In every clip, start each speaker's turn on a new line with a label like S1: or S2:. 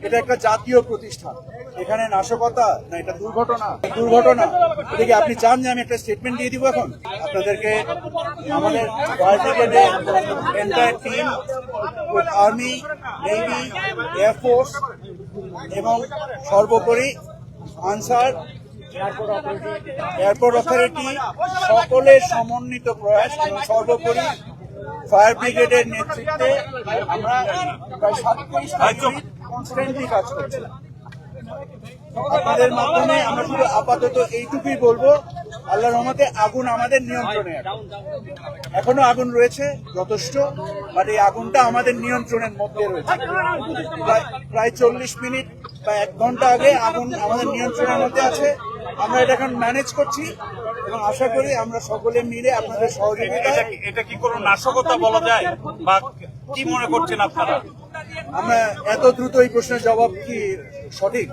S1: এটা একটা জাতীয় প্রতিষ্ঠান। এখানে নাশকতা না, এটা দুর্ঘটনা। দুর্ঘটনা এদিকে আপনি চান যে আমি একটা স্টেটমেন্ট দিয়ে দিব এখন আপনাদেরকে? আমাদের ফায়ার ব্রিগেডের entire team, army, navy, air force এবং সর্বোপরি আনসার, এয়ারপোর্ট অথরিটি সকলের সমন্বিত প্রয়াস এবং সর্বোপরি ফায়ার ব্রিগেডের নেতৃত্বে আমরা প্রায় 37 কনস্ট্যান্টলি কাজ করছি। আপনাদের মাধ্যমে আমরা শুধু আপাতত এইটুকুই বলবো, আল্লাহর রহমতে আগুন আমাদের নিয়ন্ত্রণে আছে। এখনো আগুন রয়েছে যথেষ্ট, বাট এই আগুনটা আমাদের নিয়ন্ত্রণের মধ্যে রয়েছে। প্রায় 40 মিনিট বা 1 ঘন্টা আগে আগুন আমাদের নিয়ন্ত্রণের মধ্যে আছে। আমরা এটা এখন ম্যানেজ করছি এবং আশা করি আমরা সকলে মিলে আপনাদের সহযোগিতায়।
S2: এটা কি কোনো নাশকতা বলা যায় বা কি মনে করছেন আপনারা?
S1: আমরা এত দ্রুত এই প্রশ্নের জবাব কি সঠিক?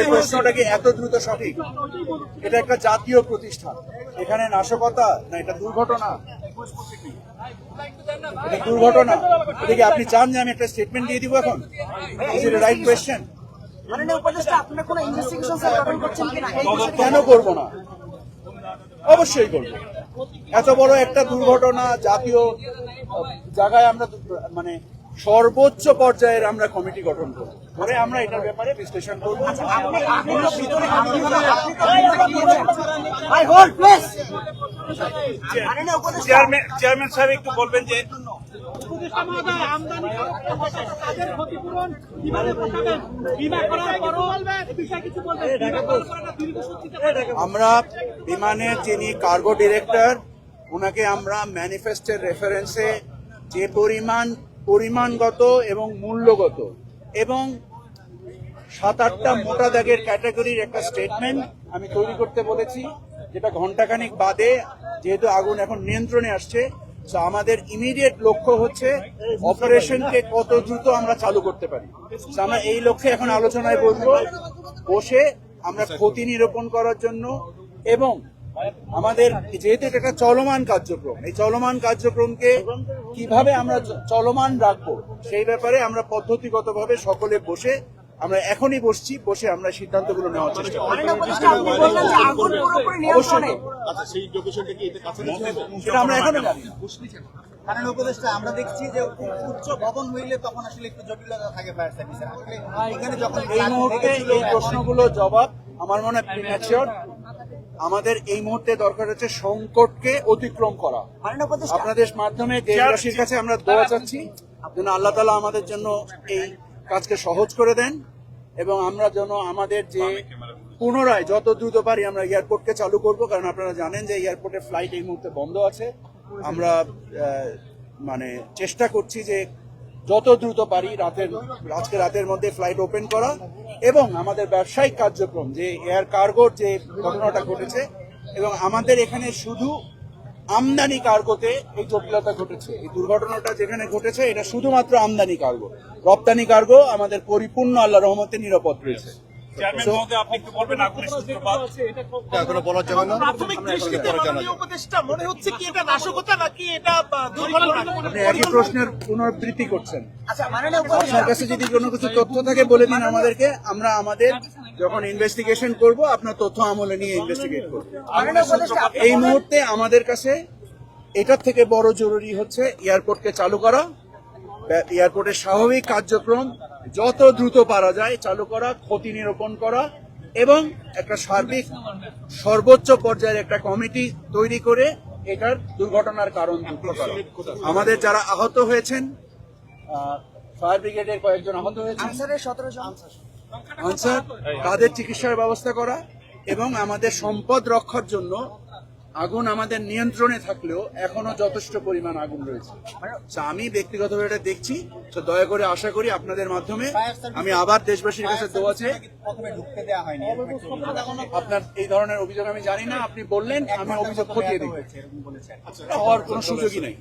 S1: এই প্রশ্নটা কি এত দ্রুত সঠিক? এটা একটা জাতীয় প্রতিষ্ঠান। এখানে নাশকতা না, এটা দুর্ঘটনা। এটা দুর্ঘটনা এদিকে আপনি চান যে আমি একটা স্টেটমেন্ট দিয়ে দিব এখন? Is it right question? কেন করবো না? অবশ্যই করবো। এত বড় একটা দুর্ঘটনা জাতীয় জায়গায় আমরা মানে সর্বোচ্চ পর্যায়ের আমরা কমিটি গঠন করব, পরে আমরা এটার ব্যাপারে বিশ্লেষণ করবো।
S2: চেয়ারম্যান সাহেব একটু বলবেন যে
S1: আমরা বিমানের যিনি কার্গো ডিরেক্টর, ওনাকে আমরা ম্যানিফেস্টের রেফারেন্সে যে পরিমাণগত এবং মূল্যগত এবং 7-8টা মোটা দাগের ক্যাটাগরির একটা স্টেটমেন্ট আমি তৈরি করতে বলেছি, যেটা ঘন্টাখানিক বাদে, যেহেতু আগুন এখন নিয়ন্ত্রণে আসছে, তো আমাদের ইমিডিয়েট লক্ষ্য হচ্ছে অপারেশনকে কত দ্রুত আমরা চালু করতে পারি। আমরা এই লক্ষ্যে এখন আলোচনায় বসে আমরা ক্ষতি নিরূপণ করার জন্য এবং আমাদের যেহেতু এটা একটা চলমান কার্যক্রম, এই চলমান কার্যক্রমকে কিভাবে আমরা চলমান রাখবো সেই ব্যাপারে আমরা পদ্ধতিগতভাবে সকলে বসে আমরা এখনই বসে আমরা সিদ্ধান্তগুলো নেওয়ার চেষ্টা করব। সেটা আমরা এখনো জানি না।
S3: কারণ উপদেষ্টা আমরা দেখছি যে উচ্চ ভবন হইলে তখন আসলে একটু জটিলতা থাকে ফায়ার সার্ভিসের। আসলে এখানে যখন
S1: এই মুহূর্তে এই প্রশ্নগুলো জবাব আমার মনে হয় প্রিম্যাচিওর। আমাদের এই মুহূর্তে দরকার হচ্ছে সংকটকে অতিক্রম করা। আপনাদের মাধ্যমে দেশবাসীর কাছে আমরা দোয়া চাচ্ছি যেন আল্লাহ তাআলা আমাদের জন্য এই কাজকে সহজ করে দেন এবং আমরা যেন আমাদের যে পুনরায় যত দ্রুত পারি আমরা এয়ারপোর্টকে চালু করব। কারণ আপনারা জানেন যে এয়ারপোর্টের ফ্লাইট এই মুহূর্তে বন্ধ আছে। আমরা মানে চেষ্টা করছি যে যত দ্রুত পারি আজকে রাতের মধ্যে ফ্লাইট ওপেন করা এবং আমাদের ব্যবসায়িক কার্যক্রম যে এয়ার কার্গোর যে ঘটনাটা ঘটেছে এবং আমাদের এখানে শুধু আমদানি কার্গোতে এই জটিলতা ঘটেছে। এই দুর্ঘটনাটা যেখানে ঘটেছে এটা শুধুমাত্র আমদানি কার্গো, রপ্তানি কার্গো আমাদের পরিপূর্ণ আল্লাহর রহমতে নিরাপদ রয়েছে। একই প্রশ্নের পুনরাবৃত্তি করছেন। আপনার কাছে যদি কোনো কিছু তথ্য থাকে বলে দিন আমাদেরকে, আমরা আমাদের যখন ইনভেস্টিগেশন করব আপনার তথ্য আমলে নিয়ে ইনভেস্টিগেট করব। এই মুহূর্তে আমাদের কাছে এটার থেকে বড় জরুরি হচ্ছে এয়ারপোর্টকে চালু করা, এয়ারপোর্টের স্বাভাবিক কার্যক্রম যত দ্রুত পারা যায় চালু করা, ক্ষতি নিরূপণ করা এবং একটা সার্বিক সর্বোচ্চ পর্যায়ের একটা কমিটি তৈরি করে এটার দুর্ঘটনার কারণ দূর করা। আমাদের যারা আহত হয়েছেন, ফায়ার ব্রিগেডের কয়েকজন আহত হয়েছেন, আনসার, তাদের চিকিৎসার ব্যবস্থা করা এবং আমাদের সম্পদ রক্ষার জন্য আগুন আমাদের নিয়ন্ত্রণে থাকলেও এখনো যথেষ্ট পরিমাণ আগুন রয়েছে। আমি ব্যক্তিগতভাবে এটা দেখছি, তো দয়া করে আশা করি আপনাদের মাধ্যমে আমি আবার দেশবাসীর কাছে দোয়া চাই। আপনার এই ধরনের অভিযোগ আমি জানি না, আপনি বললেন, আমি অভিযোগ খতিয়ে দেখব। হওয়ার কোনো সুযোগই নেই।